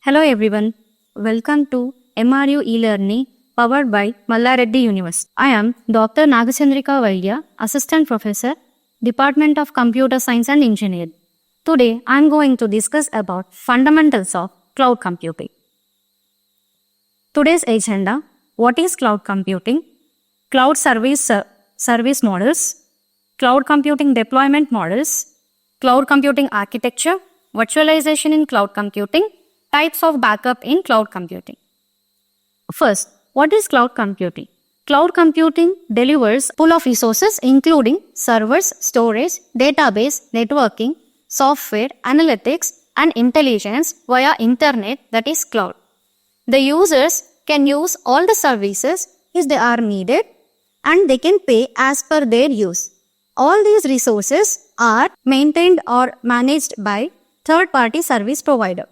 Hello everyone, welcome to MRU e-learning powered by Mallareddy University. I am Dr. Nagachandrika Vaidya, Assistant Professor, Department of Computer Science and Engineering. Today I am going to discuss about fundamentals of cloud computing. Today's agenda: what is cloud computing, cloud service models, cloud computing deployment models, cloud computing architecture, virtualization in cloud computing, types of backup in cloud computing. First, what is cloud computing? Cloud computing delivers pool of resources including servers, storage, database, networking, software, analytics, and intelligence via internet, that is cloud. The users can use all the services if they are needed and they can pay as per their use. All these resources are maintained or managed by third-party service provider.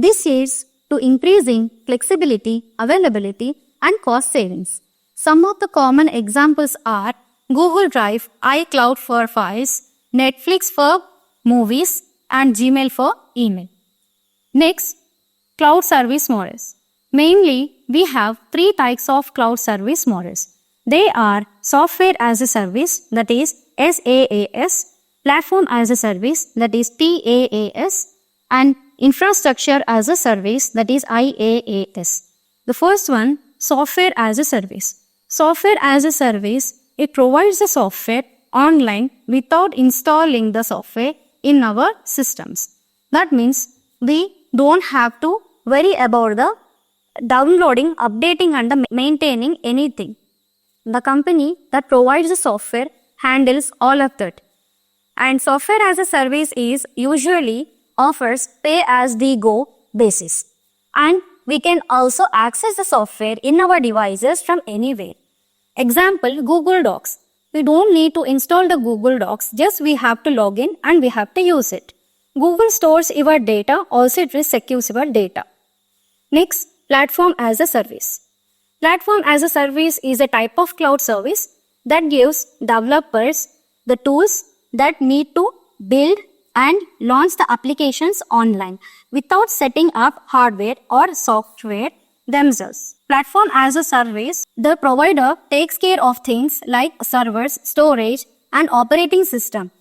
This aids to increasing flexibility, availability, and cost savings. Some of the common examples are Google Drive, iCloud for files, Netflix for movies, and Gmail for email. Next, cloud service models. Mainly, we have three types of cloud service models. They are software as a service, that is SaaS, platform as a service, that is PaaS, and infrastructure as a service, that is IaaS. The first one, software as a service. Software as a service, it provides the software online without installing the software in our systems. That means we don't have to worry about the downloading, updating, and maintaining anything. The company that provides the software handles all of that. And software as a service is usually offers pay-as-we-go basis. And we can also access the software in our devices from anywhere. Example, Google Docs. We don't need to install the Google Docs, just we have to log in and we have to use it. Google stores your data, also it secures your data. Next, platform as a service. Platform as a service is a type of cloud service that gives developers the tools that need to build and launch the applications online without setting up hardware or software themselves. Platform as a service, the provider takes care of things like servers, storage, and operating system.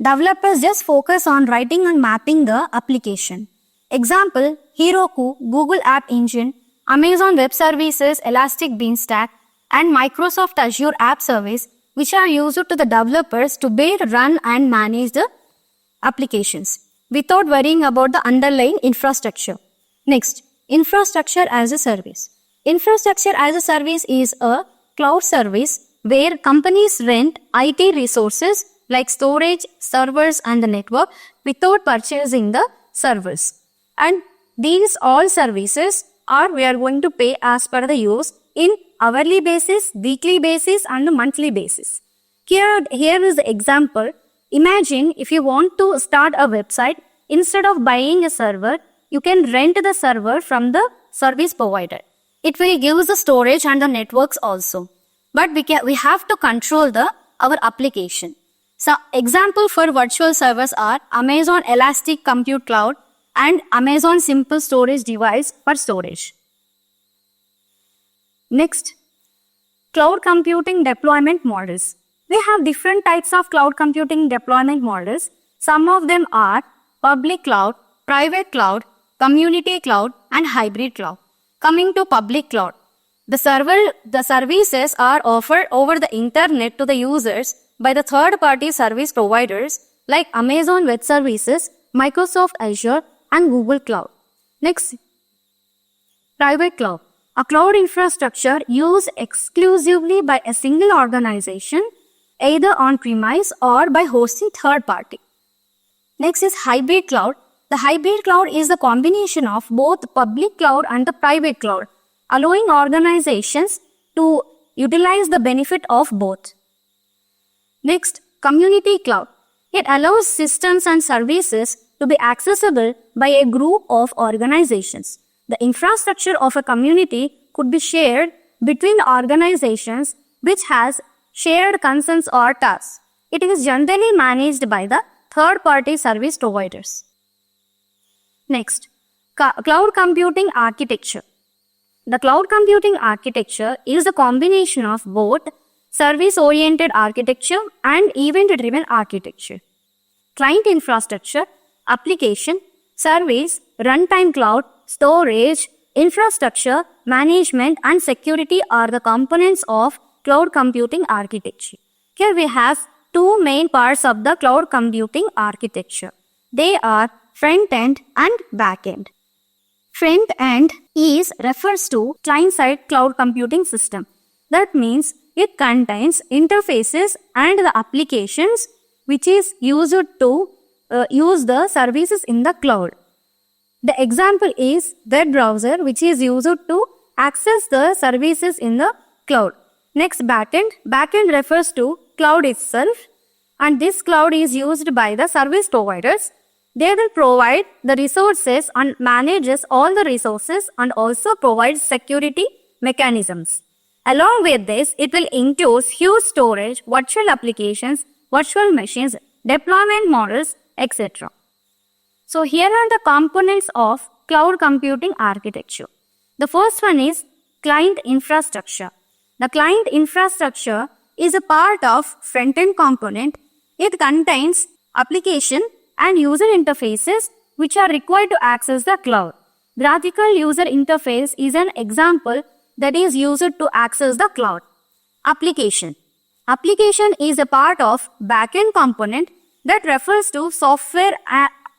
Developers just focus on writing and mapping the application. Example, Heroku, Google App Engine, Amazon Web Services, Elastic Beanstalk, and Microsoft Azure App Service, which are used to the developers to build, run, and manage the applications without worrying about the underlying infrastructure. Next, infrastructure as a service. Infrastructure as a service is a cloud service where companies rent IT resources like storage, servers, and the network without purchasing the servers. And these all services we are going to pay as per the use in hourly basis, weekly basis, and monthly basis. Here is the example. Imagine if you want to start a website, instead of buying a server, you can rent the server from the service provider. It will give the storage and the networks also. But we have to control our application. So example for virtual servers are Amazon Elastic Compute Cloud and Amazon Simple Storage Device for storage. Next, cloud computing deployment models. We have different types of cloud computing deployment models. Some of them are public cloud, private cloud, community cloud, and hybrid cloud. Coming to public cloud, the services are offered over the internet to the users by the third-party service providers like Amazon Web Services, Microsoft Azure, and Google Cloud. Next, private cloud. A cloud infrastructure used exclusively by a single organization, either on-premise or by hosting third-party. Next is hybrid cloud. The hybrid cloud is the combination of both public cloud and the private cloud, allowing organizations to utilize the benefit of both. Next, community cloud. It allows systems and services to be accessible by a group of organizations. The infrastructure of a community could be shared between organizations which has shared concerns or tasks. It is generally managed by the third-party service providers. Next, Cloud computing architecture. The cloud computing architecture is a combination of both service-oriented architecture and event-driven architecture. Client infrastructure, application, service, runtime cloud, storage, infrastructure, management, and security are the components of cloud computing architecture. Here we have two main parts of the cloud computing architecture. They are front-end and back-end. Front-end refers to client-side cloud computing system. That means it contains interfaces and the applications which is used to use the services in the cloud. The example is web browser which is used to access the services in the cloud. Next, backend. Backend refers to cloud itself, and this cloud is used by the service providers. They will provide the resources and manages all the resources and also provides security mechanisms. Along with this, it will include huge storage, virtual applications, virtual machines, deployment models, etc. So here are the components of cloud computing architecture. The first one is client infrastructure. The client infrastructure is a part of front-end component. It contains application and user interfaces which are required to access the cloud. Graphical user interface is an example that is used to access the cloud. Application. Application is a part of backend component that refers to software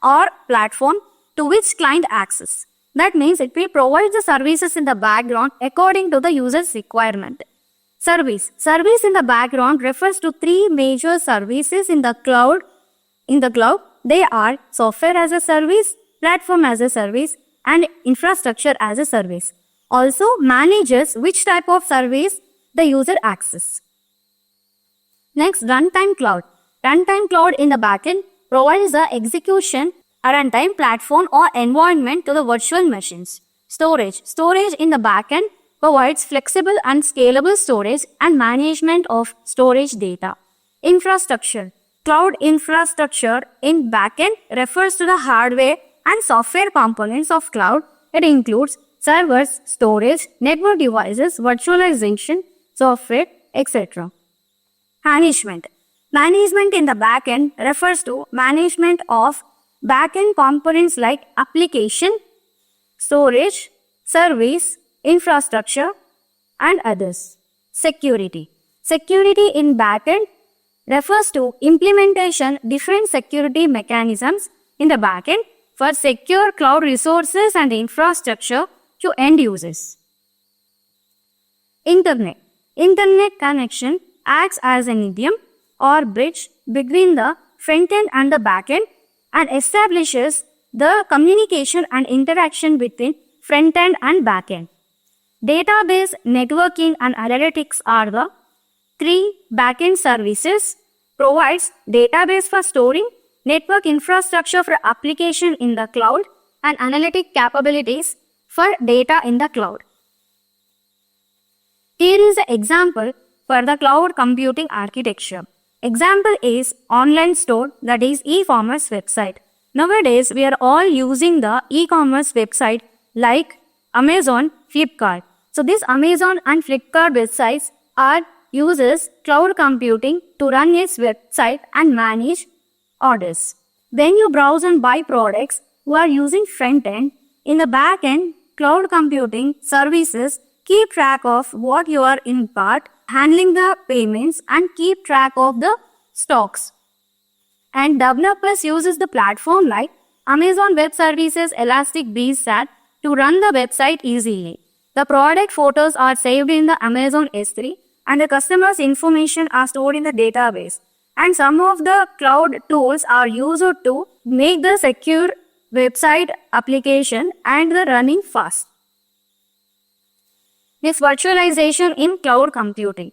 or platform to which client access. That means it will provide the services in the background according to the user's requirement. Service. Service in the background refers to three major services in the cloud. They are software as a service, platform as a service, and infrastructure as a service. Also manages which type of service the user access. Next, runtime cloud. Runtime cloud in the backend provides the execution, a runtime platform or environment to the virtual machines. Storage. Storage in the backend provides flexible and scalable storage and management of storage data. Infrastructure. Cloud infrastructure in backend refers to the hardware and software components of cloud. It includes servers, storage, network devices, virtualization, software, etc. Management. Management in the backend refers to management of backend components like application, storage, service, infrastructure, and others. Security. Security in backend refers to implementation different security mechanisms in the backend for secure cloud resources and infrastructure to end users. Internet. Internet connection acts as an medium or bridge between the front end and the back end and establishes the communication and interaction between front end and back end. Database, networking, and analytics are the three back-end services. Provides database for storing, network infrastructure for application in the cloud, and analytic capabilities for data in the cloud. Here is an example for the cloud computing architecture. Example is online store, that is e-commerce website. Nowadays, we are all using the e-commerce website like Amazon, Flipkart. So, these Amazon and Flipkart websites uses cloud computing to run its website and manage orders. When you browse and buy products who are using front end, in the back end, cloud computing services keep track of what you are in part, handling the payments and keep track of the stocks. And developers uses the platform like Amazon Web Services Elastic BSAT to run the website easily. The product photos are saved in the Amazon S3 and the customer's information are stored in the database. And some of the cloud tools are used to make the secure website application and the running fast. This virtualization in cloud computing.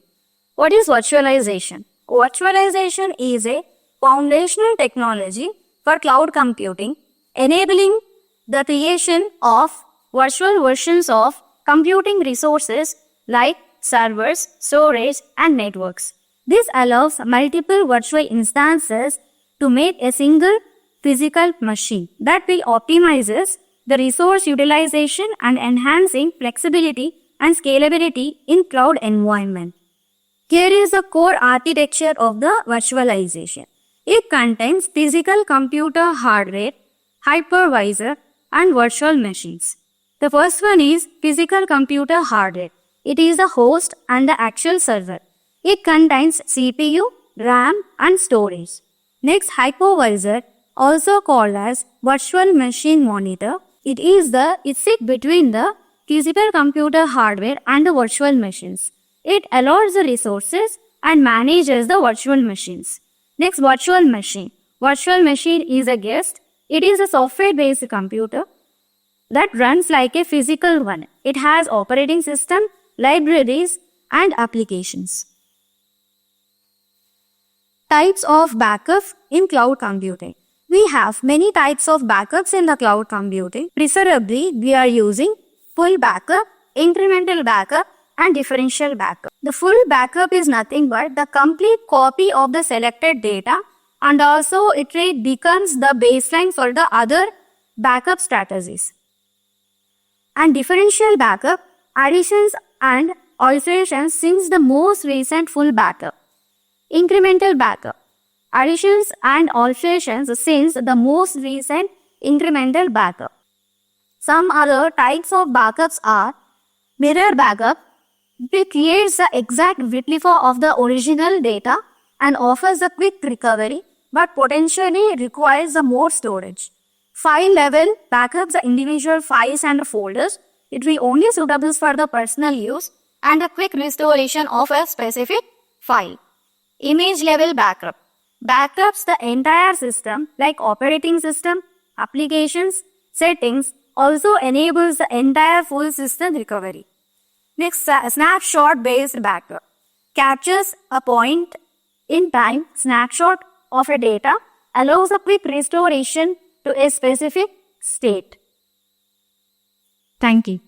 What is virtualization? Virtualization is a foundational technology for cloud computing, enabling the creation of virtual versions of computing resources like servers, storage, and networks. This allows multiple virtual instances to make a single physical machine that will optimizes the resource utilization and enhancing flexibility and scalability in cloud environment. Here is the core architecture of the virtualization. It contains physical computer hardware, hypervisor, and virtual machines. The first one is physical computer hardware. It is the host and the actual server. It contains CPU, RAM, and storage. Next, hypervisor, also called as virtual machine monitor. It sits between the physical computer hardware and the virtual machines. It allows the resources and manages the virtual machines. Next, virtual machine. Virtual machine is a guest. It is a software-based computer that runs like a physical one. It has operating system, libraries, and applications. Types of backup in cloud computing. We have many types of backups in the cloud computing. Preferably, we are using full backup, incremental backup, and differential backup. The full backup is nothing but the complete copy of the selected data, and also it becomes the baseline for the other backup strategies. And differential backup, additions and alterations since the most recent full backup. Incremental backup, additions and alterations since the most recent incremental backup. Some other types of backups are mirror backup. It creates the exact replica of the original data and offers a quick recovery but potentially requires the more storage. File level backups the individual files and folders. It will only suitable for the personal use and a quick restoration of a specific file. Image level backup backups the entire system like operating system, applications, settings, also enables the entire full system recovery. Next, snapshot based backup captures a point in time snapshot of a data, allows a quick restoration to a specific state. Thank you.